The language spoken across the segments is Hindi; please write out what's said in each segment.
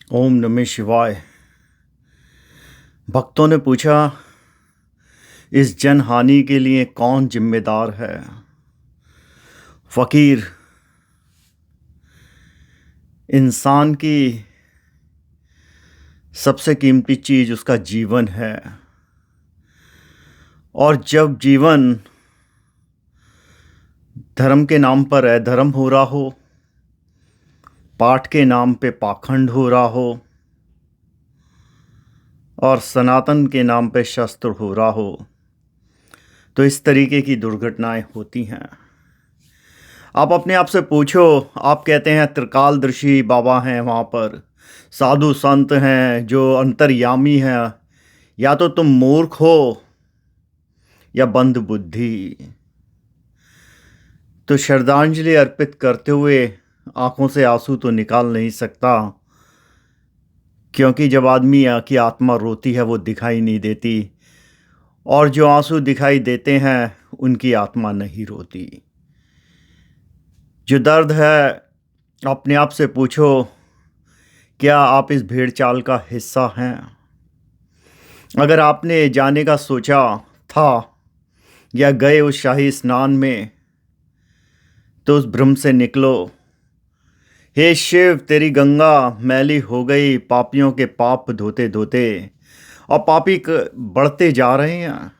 ओम नमः शिवाय। भक्तों ने पूछा, इस जनहानि के लिए कौन जिम्मेदार है? फकीर, इंसान की सबसे कीमती चीज़ उसका जीवन है। और जब जीवन धर्म के नाम पर अधर्म हो रहा हो, पाठ के नाम पे पाखंड हो रहा हो और सनातन के नाम पे शस्त्र हो रहा हो, तो इस तरीके की दुर्घटनाएं होती हैं। आप अपने आप से पूछो, आप कहते हैं त्रिकालदर्शी बाबा हैं, वहाँ पर साधु संत हैं जो अंतर्यामी हैं, या तो तुम मूर्ख हो या बंद बुद्धि। तो श्रद्धांजलि अर्पित करते हुए आंखों से आंसू तो निकाल नहीं सकता, क्योंकि जब आदमी की आत्मा रोती है वो दिखाई नहीं देती, और जो आंसू दिखाई देते हैं उनकी आत्मा नहीं रोती। जो दर्द है, अपने आप से पूछो, क्या आप इस भेड़ चाल का हिस्सा हैं? अगर आपने जाने का सोचा था या गए उस शाही स्नान में, तो उस भ्रम से निकलो। हे शिव, तेरी गंगा मैली हो गई पापियों के पाप धोते धोते, और पापी बढ़ते जा रहे हैं।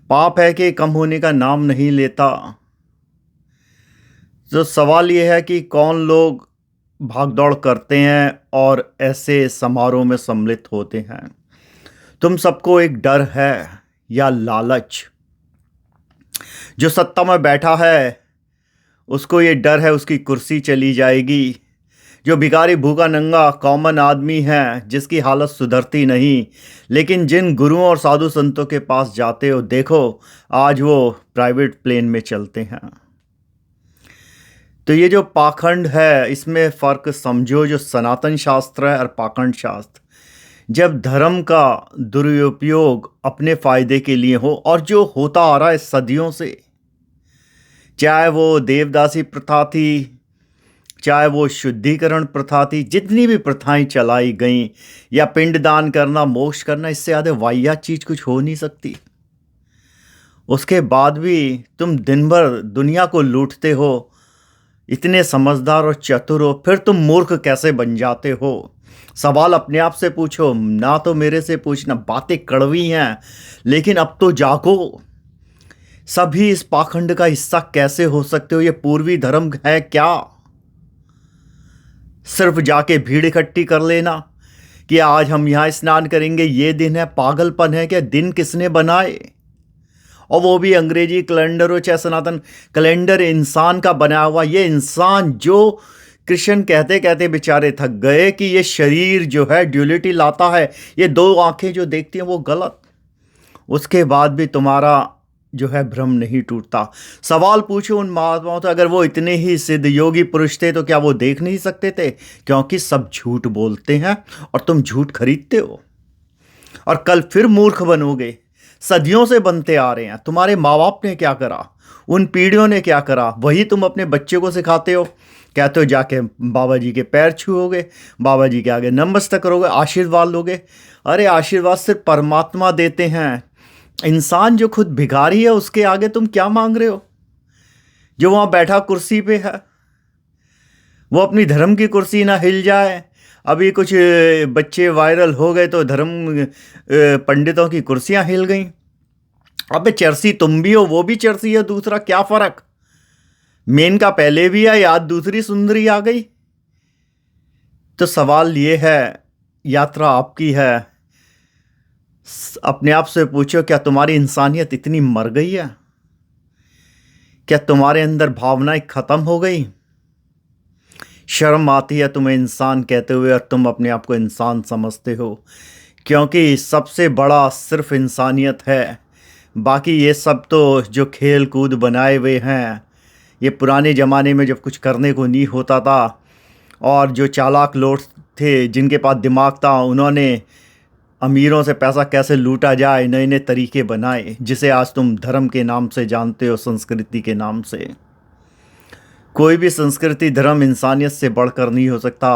पाप है कि कम होने का नाम नहीं लेता। तो सवाल ये है कि कौन लोग भागदौड़ करते हैं और ऐसे समारोह में सम्मिलित होते हैं। तुम सबको एक डर है या लालच? जो सत्ता में बैठा है उसको ये डर है उसकी कुर्सी चली जाएगी। जो भिखारी भूखा नंगा कॉमन आदमी है जिसकी हालत सुधरती नहीं, लेकिन जिन गुरुओं और साधु संतों के पास जाते हो, देखो आज वो प्राइवेट प्लेन में चलते हैं। तो ये जो पाखंड है, इसमें फ़र्क समझो। जो सनातन शास्त्र है और पाखंड शास्त्र, जब धर्म का दुरुपयोग अपने फ़ायदे के लिए हो, और जो होता आ रहा है सदियों से, चाहे वो देवदासी प्रथा थी, चाहे वो शुद्धिकरण प्रथा थी, जितनी भी प्रथाएं चलाई गईं, या पिंडदान करना, मोक्ष करना, इससे ज़्यादा वाहियात चीज़ कुछ हो नहीं सकती। उसके बाद भी तुम दिन भर दुनिया को लूटते हो, इतने समझदार और चतुर हो, फिर तुम मूर्ख कैसे बन जाते हो? सवाल अपने आप से पूछो, ना तो मेरे से पूछना। बातें कड़वी हैं, लेकिन अब तो जागो। सभी इस पाखंड का हिस्सा कैसे हो सकते हो? ये पूर्वी धर्म है क्या? सिर्फ जाके भीड़ इकट्ठी कर लेना कि आज हम यहाँ स्नान करेंगे, ये दिन है। पागलपन है क्या? दिन किसने बनाए? और वो भी अंग्रेजी कैलेंडर हो चाहे सनातन कैलेंडर, इंसान का बनाया हुआ। ये इंसान जो कृष्ण कहते कहते बेचारे थक गए कि ये शरीर जो है ड्यूलिटी लाता है, ये दो आंखें जो देखती हैं वो गलत। उसके बाद भी तुम्हारा जो है भ्रम नहीं टूटता। सवाल पूछो उन महात्माओं से, अगर वो इतने ही सिद्ध योगी पुरुष थे तो क्या वो देख नहीं सकते थे? क्योंकि सब झूठ बोलते हैं और तुम झूठ खरीदते हो, और कल फिर मूर्ख बनोगे। सदियों से बनते आ रहे हैं। तुम्हारे माँ बाप ने क्या करा, उन पीढ़ियों ने क्या करा, वही तुम अपने बच्चे को सिखाते हो। कहते हो जाके बाबा जी के पैर छूओगे, बाबा जी के आगे नमस्ते करोगे, आशीर्वाद लोगे। अरे आशीर्वाद सिर्फ परमात्मा देते हैं। इंसान जो खुद भिखारी है उसके आगे तुम क्या मांग रहे हो? जो वहाँ बैठा कुर्सी पे है, वो अपनी धर्म की कुर्सी ना हिल जाए। अभी कुछ बच्चे वायरल हो गए तो धर्म पंडितों की कुर्सियां हिल गईं। अबे चर्सी तुम भी हो, वो भी चर्सी है, दूसरा क्या फर्क? मेन का पहले भी है, याद दूसरी सुंदरी आ गई। तो सवाल ये है, यात्रा आपकी है। अपने आप से पूछो, क्या तुम्हारी इंसानियत इतनी मर गई है? क्या तुम्हारे अंदर भावनाएं खत्म हो गई? शर्म आती है तुम्हें इंसान कहते हुए, और तुम अपने आप को इंसान समझते हो, क्योंकि सबसे बड़ा सिर्फ इंसानियत है। बाकी ये सब तो जो खेल कूद बनाए हुए हैं, ये पुराने ज़माने में जब कुछ करने को नहीं होता था, और जो चालाक लोग थे जिनके पास दिमाग था, उन्होंने अमीरों से पैसा कैसे लूटा जाए नए नए तरीके बनाए, जिसे आज तुम धर्म के नाम से जानते हो, संस्कृति के नाम से। कोई भी संस्कृति धर्म इंसानियत से बढ़कर नहीं हो सकता।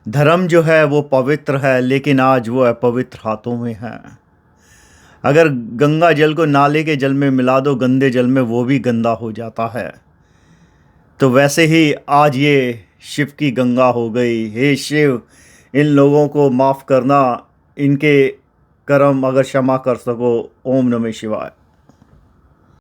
धर्म जो है वो पवित्र है, लेकिन आज वो अपवित्र हाथों में है। अगर गंगा जल को नाले के जल में मिला दो, गंदे जल में, वो भी गंदा हो जाता है। तो वैसे ही आज ये शिव की गंगा हो गई। हे शिव, इन लोगों को माफ़ करना, इनके कर्म अगर क्षमा कर सको। ओम नमः शिवाय।